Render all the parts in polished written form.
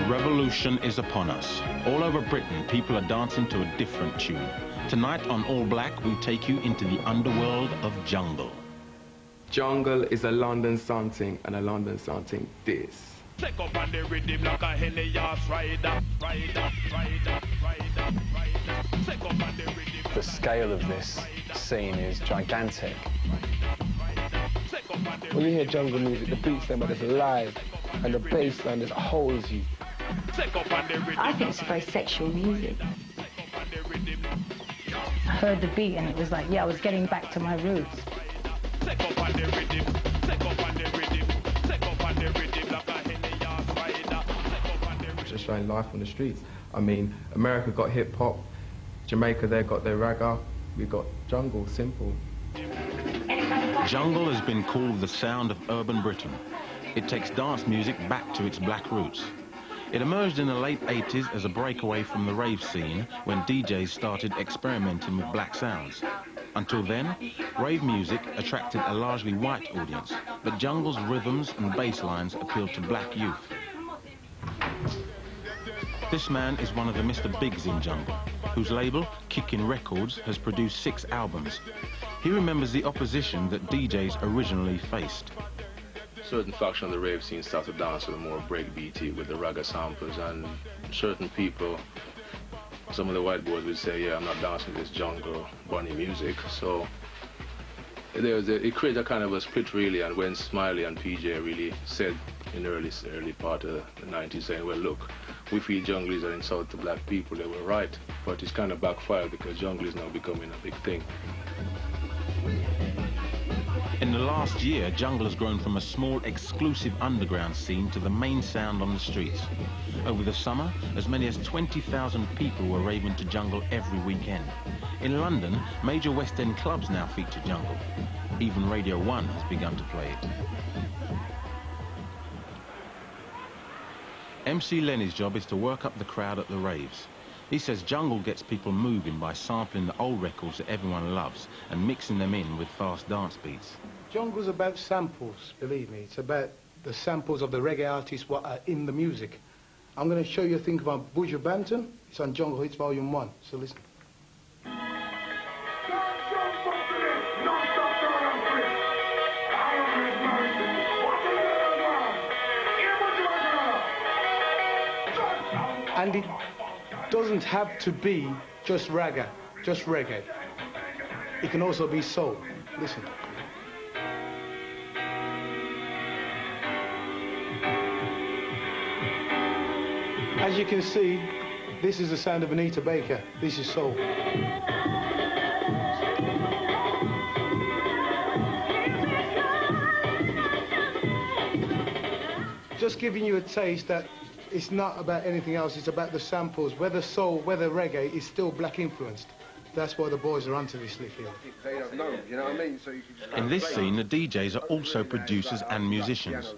Revolution is upon us. All over Britain, people are dancing to a different tune. Tonight on All Black, we take you into the underworld of jungle. Jungle is a London something, and a London something this. Take up on the rhythm like a Helios rider, rider, rider, rider, rider. Take up on the rhythm. The scale of this scene is gigantic. When you hear jungle music, the beats there, but it's alive, and the bass line just holds you. I think it's very sexual music. I heard the beat and it was like, yeah, I was getting back to my roots. Just showing life on the streets. I mean, America got hip-hop, Jamaica, they got their ragga, we got jungle, simple. Jungle has been called the sound of urban Britain. It takes dance music back to its black roots. It emerged in the late 80s as a breakaway from the rave scene when DJs started experimenting with black sounds. Until then, rave music attracted a largely white audience, but jungle's rhythms and bass lines appealed to black youth. This man is one of the Mr. Bigs in jungle, whose label, Kickin' Records, has produced 6 albums. He remembers the opposition that DJs originally faced. Certain faction of the rave scene started to dance with a more breakbeaty with the ragga samples, and certain people, some of the white boys would say, yeah, I'm not dancing this jungle bunny music. So it created a kind of a split really, and when Smiley and PJ really said in the early part of the 90s, saying, well look, we feel jungle is an insult to black people, they were right, but it's kind of backfired because jungle is now becoming a big thing. In the last year, jungle has grown from a small, exclusive underground scene to the main sound on the streets. Over the summer, as many as 20,000 people were raving to jungle every weekend. In London, major West End clubs now feature jungle. Even Radio 1 has begun to play it. MC Lenny's job is to work up the crowd at the raves. He says jungle gets people moving by sampling the old records that everyone loves and mixing them in with fast dance beats. Jungle's about samples, believe me. It's about the samples of the reggae artists what are in the music. I'm going to show you a thing about Buju Banton. It's on Jungle Hits Volume 1, so listen. And it doesn't have to be just ragga, just reggae. It can also be soul. Listen. As you can see, this is the sound of Anita Baker. This is soul. Just giving you a taste that it's not about anything else, it's about the samples. Whether soul, whether reggae, is still black influenced. That's why the boys are onto this lick here. They don't know, you know what I mean? So you can just In this scene, the DJs are also producers and musicians.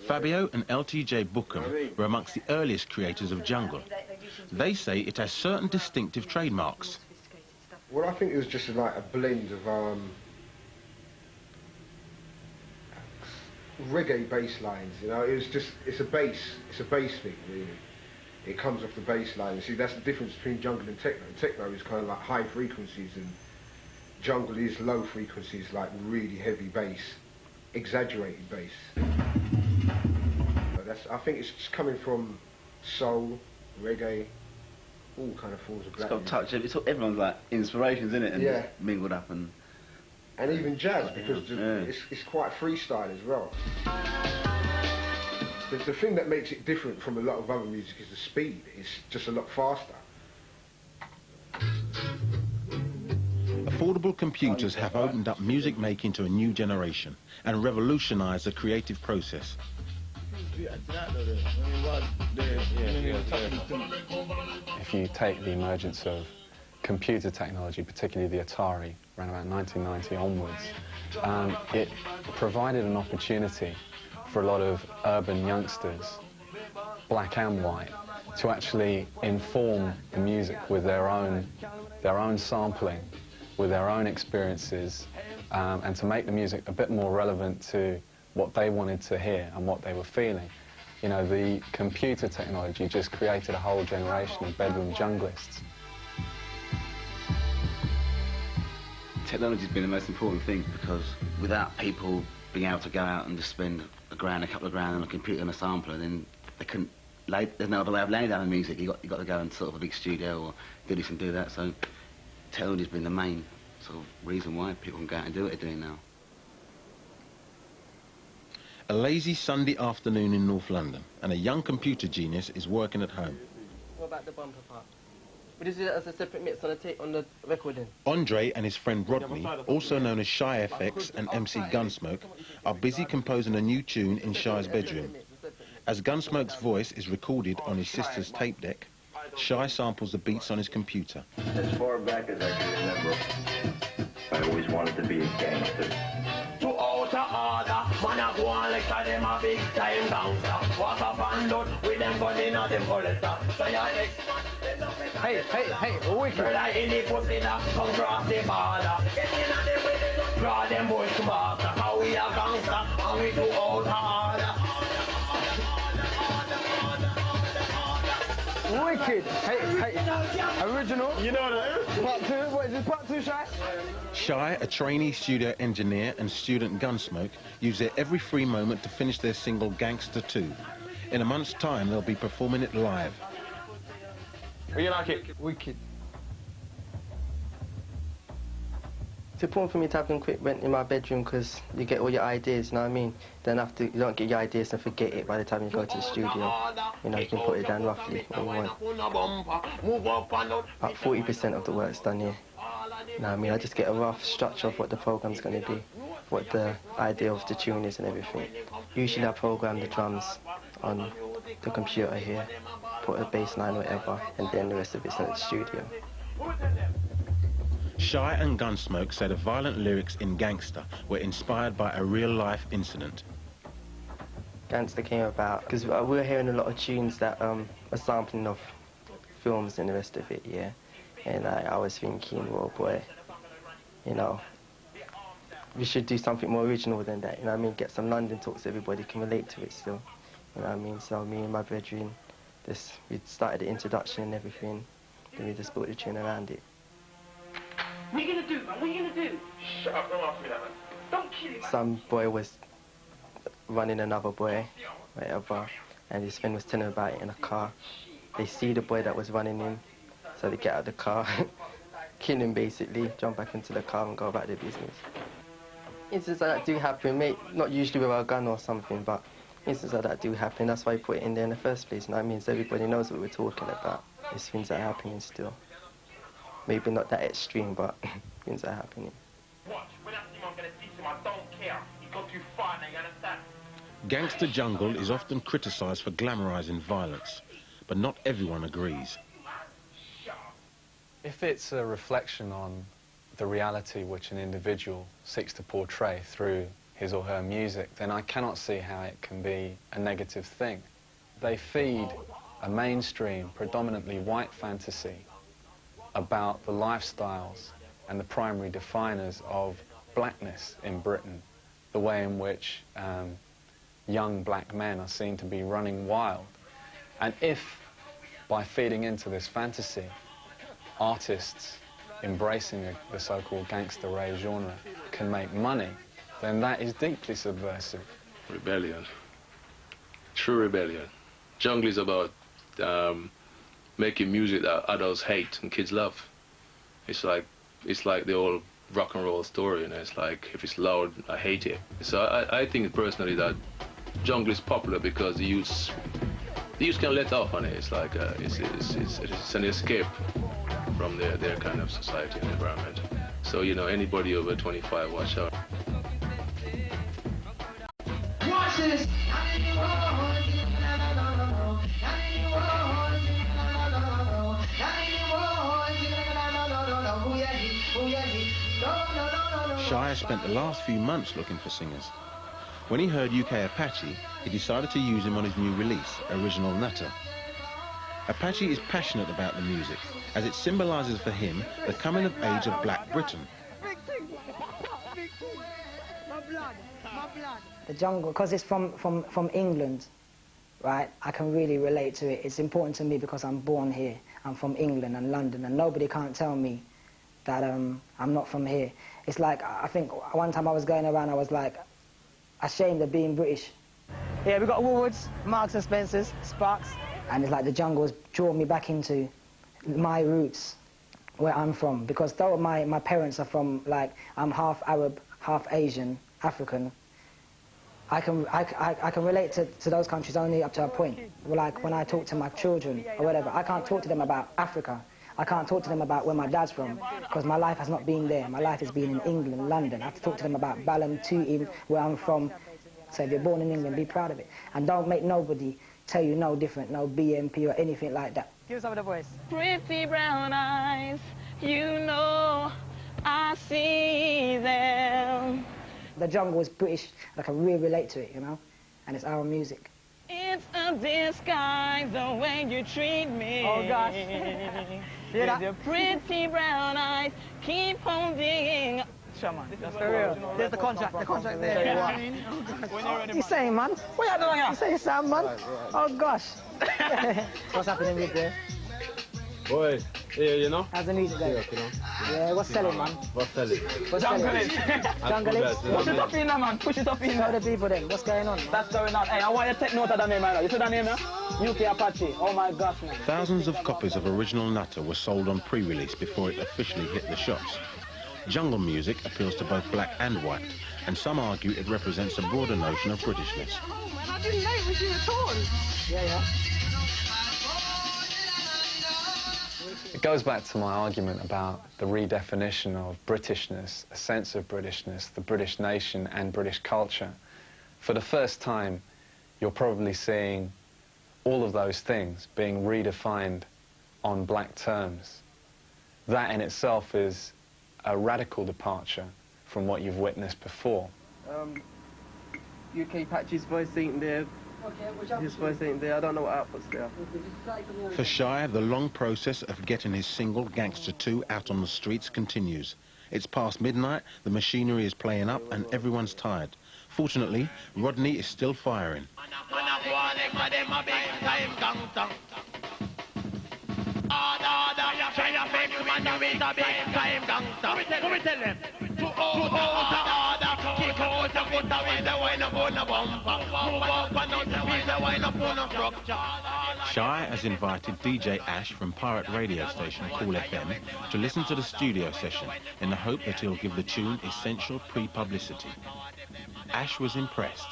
Fabio and LTJ Bookham were amongst the earliest creators of jungle. They say it has certain distinctive trademarks. Well, I think it was just like a blend of reggae bass lines, you know. It was just, it's a bass thing, really. It comes off the bass line. See, that's the difference between jungle and techno. Techno is kind of like high frequencies, and jungle is low frequencies, like really heavy bass, exaggerated bass. But that's, I think it's just coming from soul, reggae, all kind of forms of black music. It's got touch, it's everyone's like inspirations, isn't it? And yeah. Mingled up and even jazz, because it's quite freestyle as well. The thing that makes it different from a lot of other music is the speed. It's just a lot faster. Affordable computers have opened up music making to a new generation and revolutionized the creative process. If you take the emergence of computer technology, particularly the Atari, around about 1990 onwards, it provided an opportunity for a lot of urban youngsters black and white, to actually inform the music with their own sampling, with their own experiences, and to make the music a bit more relevant to what they wanted to hear and what they were feeling. You know, the computer technology just created a whole generation of bedroom junglists. Technology's been the most important thing, because without people being able to go out and just spend a couple of grand on a computer and a sampler, then they couldn't there's no other way of laying down the music. You got to go and sort of a big studio or do this and do that. So technology's been the main sort of reason why people can go out and do what they're doing now. A lazy Sunday afternoon in North London, and a young computer genius is working at home. What about the bumper part? Would you do that as a separate mix on the tape on the recording? Andre and his friend Rodney, also known as Shy FX and MC Gunsmoke, are busy composing a new tune in Shy's bedroom. As Gunsmoke's voice is recorded on his sister's tape deck, Shy samples the beats on his computer. As far back as I can remember, I always wanted to be a gangster. To outer order, man a go on like them a big time gangster. Walk up and down with them gun in a them holster. So your next Hey, wicked. brother in the pussy that come cross the border. Get in a them with them, draw them boys to master. How we a gangster and we do outer order. Wicked. Hey, original. You know that? Part 2. What is this, part 2, Shy? Shy, a trainee studio engineer, and student Gunsmoke use their every free moment to finish their single Gangster 2. In a month's time, they'll be performing it live. How you like it? Wicked. It's important for me to have equipment in my bedroom because you get all your ideas, you know what I mean? Then after you don't get your ideas and forget it by the time you go to the studio. You know, you can put it down roughly when you want. About 40% of the work's done here. You know what I mean? I just get a rough structure of what the program's going to be, what the idea of the tune is and everything. Usually I program the drums on the computer here, put a bass line or whatever, and then the rest of it's in the studio. Shy and Gunsmoke say the violent lyrics in Gangster were inspired by a real-life incident. Gangster came about because we were hearing a lot of tunes that are sampling of films and the rest of it, yeah. And I was thinking, well, boy, you know, we should do something more original than that, you know what I mean? Get some London talk so everybody can relate to it still, you know what I mean? So me and my brethren, we started the introduction and everything, then we just built the tune around it. What are you gonna do, man? What are you gonna do? Shut up, don't ask me that, man. Don't kill him, man. Some boy was running another boy, whatever, and his friend was telling him about it in a car. They see the boy that was running him, so they get out of the car, kill him basically, jump back into the car and go about their business. Instances like that do happen, mate, not usually with a gun or something, but instances like that do happen. That's why I put it in there in the first place, you know what I mean? So everybody knows what we're talking about. There's things that are happening still. Maybe not that extreme, but things are happening. Watch, when I see him, I'm gonna teach him I don't care. He got too far now, you understand? Gangster Jungle is often criticised for glamorising violence, but not everyone agrees. If it's a reflection on the reality which an individual seeks to portray through his or her music, then I cannot see how it can be a negative thing. They feed a mainstream, predominantly white fantasy about the lifestyles and the primary definers of blackness in Britain, the way in which young black men are seen to be running wild. And if, by feeding into this fantasy, artists embracing the so-called gangster rave genre can make money, then that is deeply subversive. Rebellion. True rebellion. Jungle is about making music that adults hate and kids love. It's like the old rock and roll story, and it's like, if it's loud, I hate it. So I think personally that jungle is popular because the youth can let off on it. It's like it's an escape from their kind of society and environment. So, you know, anybody over 25, watch out. Watch this! Shy has spent the last few months looking for singers. When he heard UK Apache, he decided to use him on his new release, Original Nutter. Apache is passionate about the music, as it symbolises for him the coming of age of Black Britain. The jungle, because it's from England, right, I can really relate to it. It's important to me because I'm born here. I'm from England and London, and nobody can't tell me that I'm not from here. It's like, I think one time I was going around, I was like ashamed of being British. Yeah, we got Woolworths, Marks and Spencers, Sparks, and it's like the jungle has drawn me back into my roots, where I'm from, because though my parents are from, like, I'm half Arab, half Asian, African, I can relate to those countries only up to a point. Like when I talk to my children or whatever, I can't talk to them about Africa. I can't talk to them about where my dad's from, because my life has not been there. My life has been in England, London. I have to talk to them about Ballantyne, where I'm from. So if you're born in England, be proud of it. And don't make nobody tell you no different, no BMP or anything like that. Give us some of the voice. Pretty brown eyes, you know I see them. The jungle is British, and I can really relate to it, you know? And it's our music. It's a disguise the way you treat me. Oh, gosh. With your pretty brown eyes, keep on digging. Shaman, that's for real. There's the contract there. What you saying, man? What you doing here? You saying, Sam, man? Oh, gosh. What's happening with there? Boy, yeah, you know? How's the music going? Yeah, what's selling, man? What's selling? What's Jungle selling? Jungle is? Push it up in there, man. Push it up in there. Show the people then. What's going on? That's going on. Hey, I want you to take note of the name right now. You see that name now? UK Apache. Oh my gosh, man. Thousands of copies of Original Nutter were sold on pre-release before it officially hit the shops. Jungle music appeals to both black and white, and some argue it represents a broader notion of Britishness. I didn't know it was you at all. Yeah. It goes back to my argument about the redefinition of Britishness, a sense of Britishness, the British nation and British culture. For the first time, you're probably seeing all of those things being redefined on black terms. That in itself is a radical departure from what you've witnessed before. UK Apache's voice ain't there. His voice ain't there. I don't know what output's there. For Shy, the long process of getting his single, Gangster 2, out on the streets continues. It's past midnight, the machinery is playing up, and everyone's tired. Fortunately, Rodney is still firing. Shy has invited DJ Ash from pirate radio station Cool FM to listen to the studio session in the hope that he'll give the tune essential pre-publicity. Ash was impressed.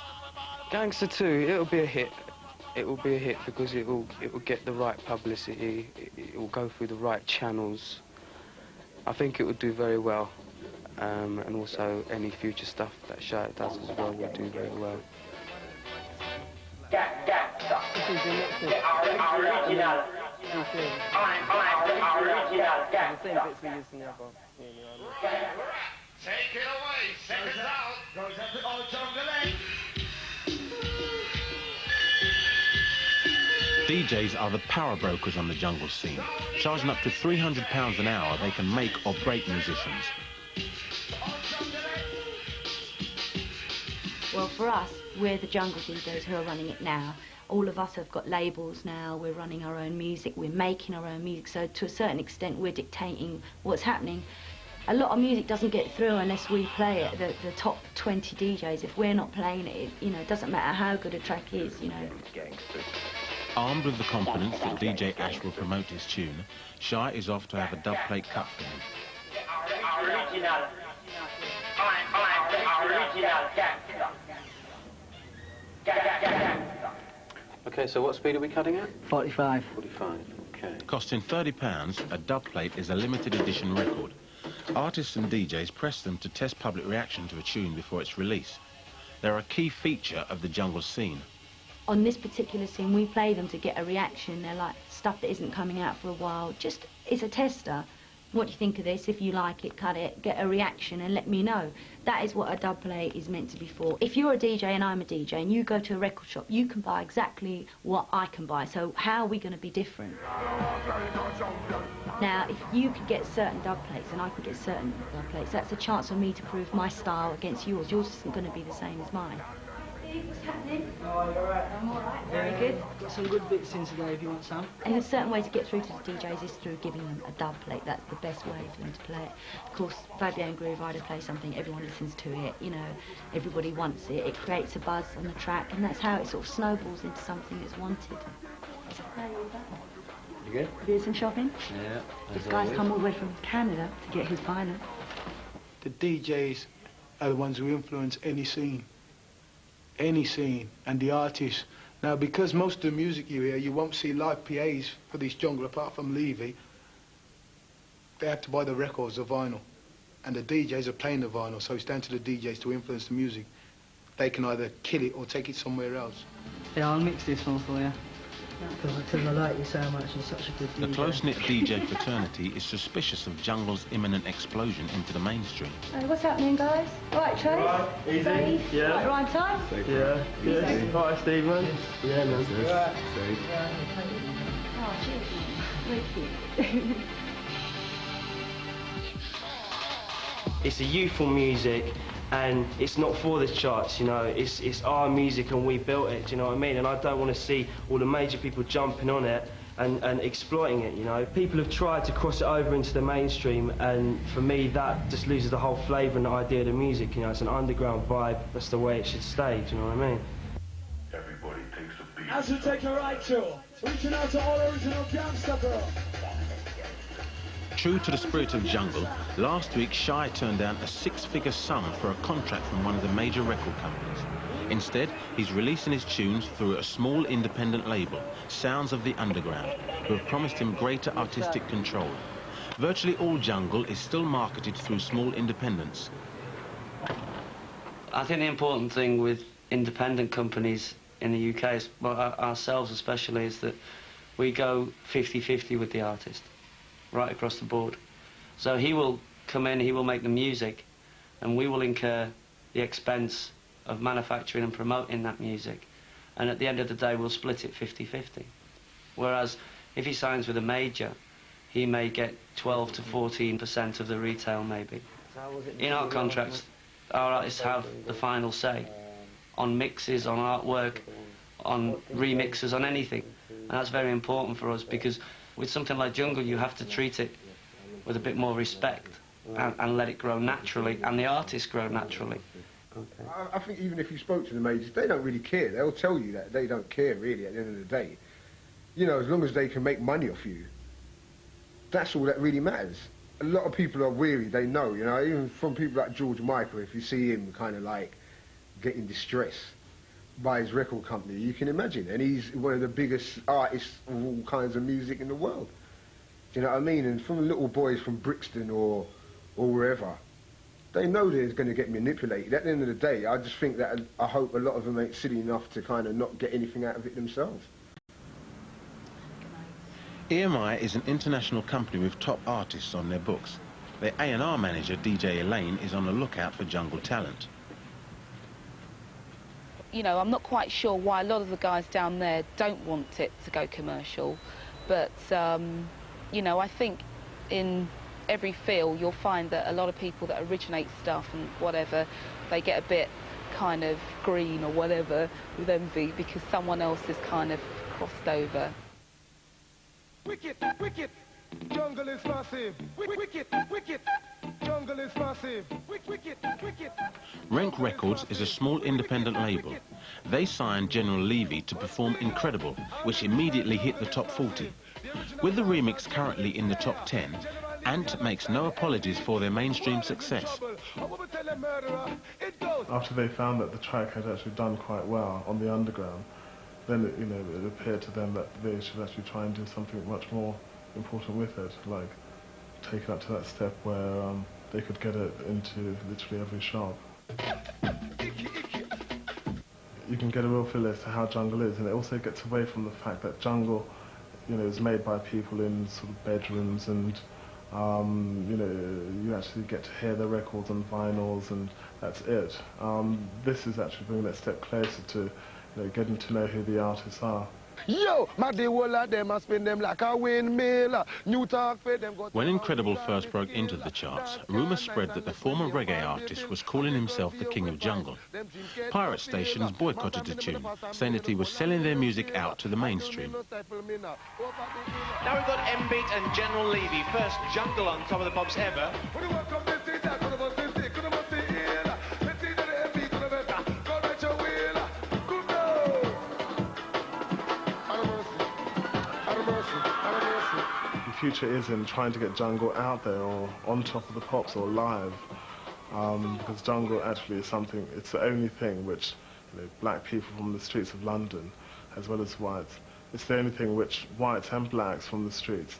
Gangster 2, it'll be a hit. It will be a hit because it will get the right publicity, it will go through the right channels. I think it will do very well, and also any future stuff that Shy does as well will do very well. Take it away, check us out. Goes up to Old Jungle. DJs are the power brokers on the jungle scene. Charging up to £300 an hour, they can make or break musicians. Well, for us, we're the jungle DJs who are running it now. All of us have got labels now, we're running our own music, we're making our own music, so to a certain extent we're dictating what's happening. A lot of music doesn't get through unless we play it, the top 20 DJs. If we're not playing it, you know, it doesn't matter how good a track is, you know. Armed with the confidence that DJ Ash will promote his tune, Shy is off to have a dub plate cut for him. Okay, so what speed are we cutting at? 45. 45, okay. Costing £30, a dub plate is a limited edition record. Artists and DJs press them to test public reaction to a tune before its release. They're a key feature of the jungle scene. On this particular scene, we play them to get a reaction. They're like stuff that isn't coming out for a while. Just, it's a tester. What do you think of this? If you like it, cut it, get a reaction and let me know. That is what a dub plate is meant to be for. If you're a DJ and I'm a DJ and you go to a record shop, you can buy exactly what I can buy. So how are we going to be different? Now, if you could get certain dub plates and I could get certain dub plates, that's a chance for me to prove my style against yours. Yours isn't going to be the same as mine. What's happening? Oh, you're right. I'm all right. Very good. Got some good bits in today if you want some. And a certain way to get through to the DJs is through giving them a dub plate. That's the best way for them to play it. Of course, Fabio and Groove Rider play something, everyone listens to it, you know, everybody wants it. It creates a buzz on the track, and that's how it sort of snowballs into something that's wanted. So, how are you back? You good? Doing some shopping? Yeah. This guy's come all the way from Canada to get his vinyl. The DJs are the ones who influence any scene, and the artists. Now, because most of the music you hear, you won't see live PAs for this jungle apart from Levy. They have to buy the records, the vinyl, and the DJs are playing the vinyl, so it's down to the DJs to influence the music. They can either kill it or take it somewhere else. Yeah, I'll mix this one for you. Because I like you so much, you're such a good DJ. The close-knit DJ fraternity is suspicious of jungle's imminent explosion into the mainstream. Hey, what's happening, guys? All right, Trey? Right, easy. Safe? Yeah. Right, right time? Yeah. Yes. Hi, Steve, man. Yeah, man. Right. Safe. Oh, cheers. Very cute. It's a youthful music, and it's not for the charts, you know. It's our music and we built it, do you know what I mean? And I don't want to see all the major people jumping on it and exploiting it, you know. People have tried to cross it over into the mainstream, and for me that just loses the whole flavour and the idea of the music, you know. It's an underground vibe, that's the way it should stay, do you know what I mean? Everybody takes a beat. As we take a right to, reaching out to all original gangster girl. True to the spirit of jungle, last week Shy turned down a six-figure sum for a contract from one of the major record companies. Instead, he's releasing his tunes through a small independent label, Sounds of the Underground, who have promised him greater artistic control. Virtually all jungle is still marketed through small independents. I think the important thing with independent companies in the UK, is, well, ourselves especially, is that we go 50-50 with the artist, right across the board. So he will come in, he will make the music, and we will incur the expense of manufacturing and promoting that music. And at the end of the day, we'll split it 50-50. Whereas if he signs with a major, he may get 12 to 14% of the retail, maybe. In our contracts, our artists have the final say on mixes, on artwork, on remixes, on anything. And that's very important for us, because with something like jungle, you have to treat it with a bit more respect and let it grow naturally, and the artists grow naturally. I think even if you spoke to the majors, they don't really care. They'll tell you that they don't care, really, at the end of the day. You know, as long as they can make money off you, that's all that really matters. A lot of people are weary, they know, you know, even from people like George Michael, if you see him kind of like getting distressed by his record company, you can imagine. And he's one of the biggest artists of all kinds of music in the world. Do you know what I mean? And from the little boys from Brixton or wherever, they know they're going to get manipulated. At the end of the day, I just think that I hope a lot of them ain't silly enough to kind of not get anything out of it themselves. EMI is an international company with top artists on their books. Their A&R manager, DJ Elaine, is on the lookout for jungle talent. You know, I'm not quite sure why a lot of the guys down there don't want it to go commercial, but, you know, I think in every field you'll find that a lot of people that originate stuff and whatever, they get a bit kind of green or whatever with envy because someone else has kind of crossed over. Wicked, wicked, jungle is massive. Wicked, wicked, jungle is massive. Wicked, wicked. Rank Records is a small independent label. They signed General Levy to perform Incredible, which immediately hit the top 40. With the remix currently in the top 10, Ant makes no apologies for their mainstream success. After they found that the track had actually done quite well on the underground, then it appeared to them that they should actually try and do something much more important with it, like take it up to that step where they could get it into literally every shop. You can get a real feel as to how jungle is, and it also gets away from the fact that jungle, is made by people in sort of bedrooms and You know, you actually get to hear the records on vinyls, and that's it. This is actually bringing that step closer to, you know, getting to know who the artists are. Yo, my day all of them, I spin them like a windmill. New talk for them. When Incredible first broke into the charts, rumours spread that the former reggae artist was calling himself the King of Jungle. Pirate stations boycotted the tune, saying that he was selling their music out to the mainstream. Now we've got M-Beat and General Levy, first jungle on Top of the Pops ever. The future is in trying to get jungle out there, or on Top of the Pops, or live, because jungle actually is something, it's the only thing which, you know, black people from the streets of London, as well as whites, it's the only thing which whites and blacks from the streets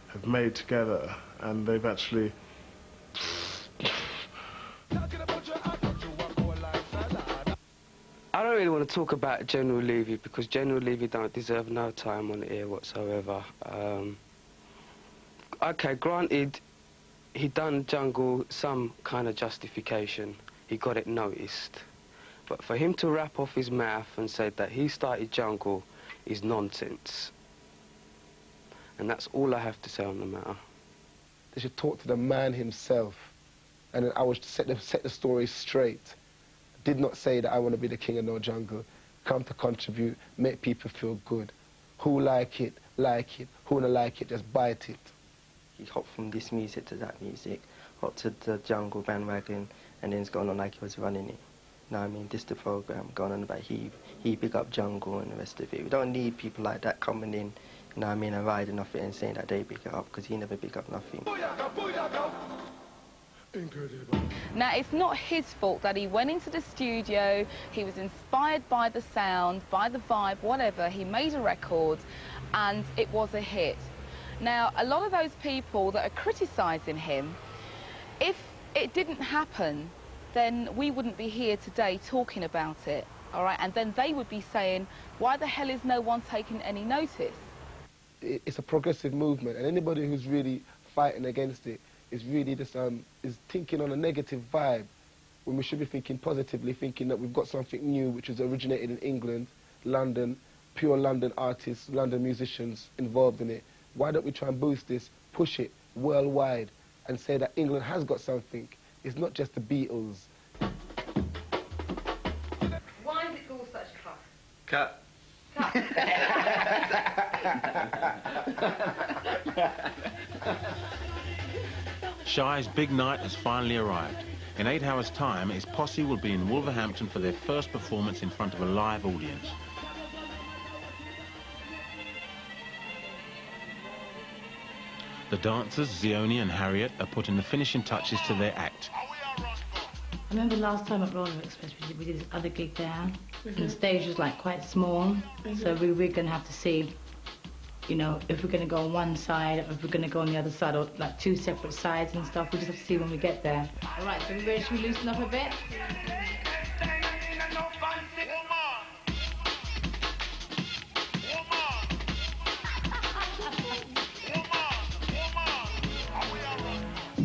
have made together, and they've actually... I don't really want to talk about General Levy, because General Levy don't deserve no time on the air whatsoever. Okay, granted, he done jungle some kind of justification. He got it noticed. But for him to rap off his mouth and say that he started jungle is nonsense. And that's all I have to say on the matter. They should talk to the man himself, and then I would set the story straight. Did not say that I want to be the king of no jungle. Come to contribute, make people feel good. Who like it, like it. Who don't like it, just bite it. He hopped from this music to that music, hopped to the jungle bandwagon, and then it's gone on like he was running it. You know what I mean? This the program, going on about he big up jungle and the rest of it. We don't need people like that coming in, you know what I mean, and riding off it and saying that they big it up, because he never big up nothing. Incredible. Now, it's not his fault that he went into the studio, he was inspired by the sound, by the vibe, whatever, he made a record, and it was a hit. Now, a lot of those people that are criticising him, if it didn't happen, then we wouldn't be here today talking about it, all right? And then they would be saying, why the hell is no one taking any notice? It's a progressive movement, and anybody who's really fighting against it is really just is thinking on a negative vibe, when we should be thinking positively, thinking that we've got something new which was originated in England, London, pure London artists, London musicians involved in it. Why don't we try and boost this, push it worldwide, and say that England has got something? It's not just the Beatles. Why is it called such cuff? Cut. Shy's big night has finally arrived. In 8 hours' time, his posse will be in Wolverhampton for their first performance in front of a live audience. The dancers, Zioni and Harriet, are putting the finishing touches to their act. I remember last time at Roller Express we did this other gig there, and the stage was like quite small, so we were going to have to see, you know, if we're going to go on one side, or if we're going to go on the other side, or like 2 separate sides and stuff. We just have to see when we get there. All right, so we ready? Should we loosen up a bit?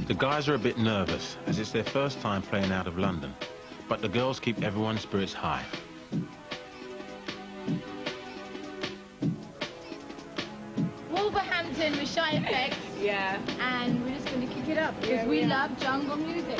The guys are a bit nervous, as it's their first time playing out of London, but the girls keep everyone's spirits high. Wolverhampton with Shy FX. Yeah. And we're just going to kick it up because we love jungle music.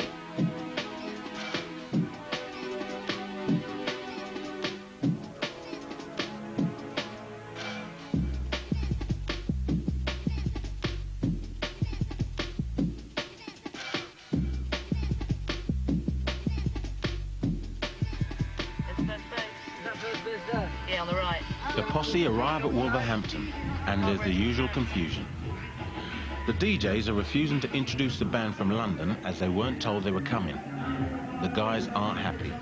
Yeah, on the right. The posse arrive at Wolverhampton, and there's the usual confusion. The DJs are refusing to introduce the band from London as they weren't told they were coming. The guys aren't happy.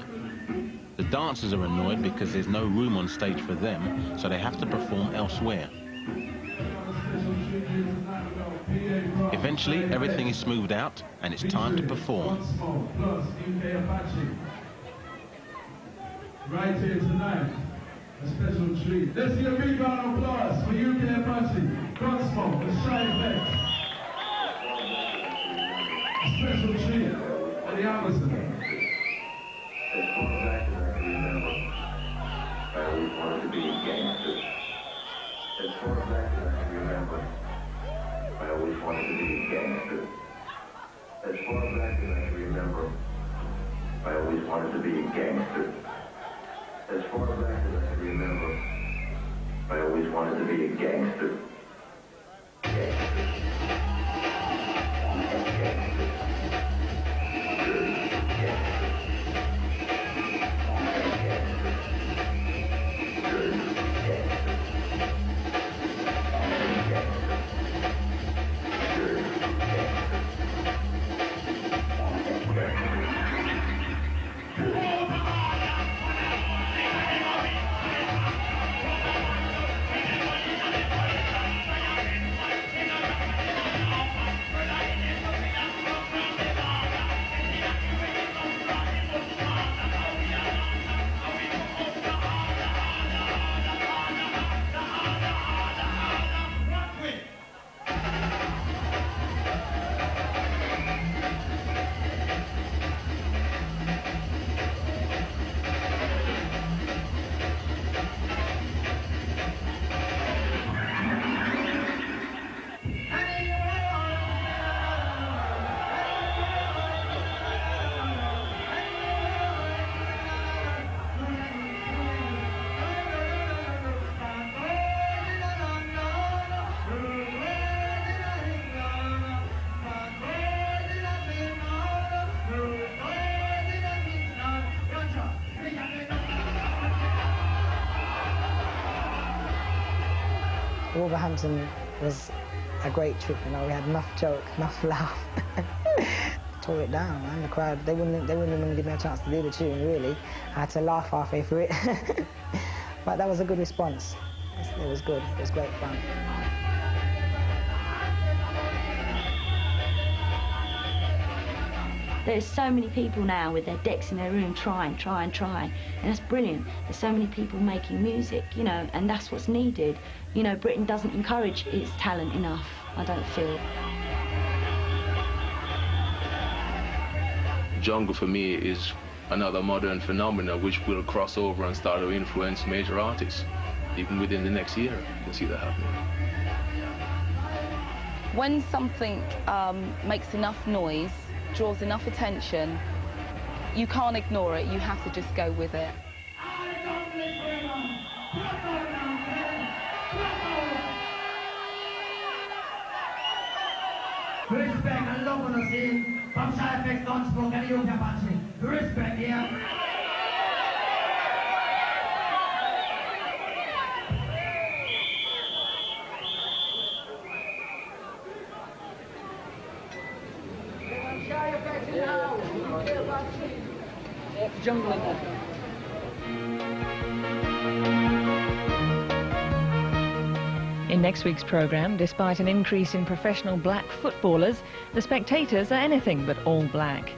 The dancers are annoyed because there's no room on stage for them, so they have to perform elsewhere. Eventually, everything is smoothed out, and it's time to perform. Right here tonight, a special treat. Let's give a big round of applause for UK Apache, Gunsmoke, and Shy FX. wanted to be a gangster. As far back as I can remember, I always wanted to be a gangster. As far back as I can remember, I always wanted to be a gangster. Wolverhampton was a great trip, you know. We had enough joke, enough laugh. Tore it down, man. The crowd, they wouldn't even give me a chance to do the tune, really. I had to laugh halfway through it. But that was a good response. It was good. It was great fun. There's so many people now with their decks in their room trying, and that's brilliant. There's so many people making music, you know, and that's what's needed. You know, Britain doesn't encourage its talent enough, I don't feel. Jungle for me is another modern phenomenon which will cross over and start to influence major artists. Even within the next year, you can see that happening. When something makes enough noise, draws enough attention, you can't ignore it, you have to just go with it. Respect and love on the scene from Side Effects, Gunsmoke and Yoga Apache. Respect, yeah? Jungle. In next week's programme, despite an increase in professional black footballers, the spectators are anything but all black.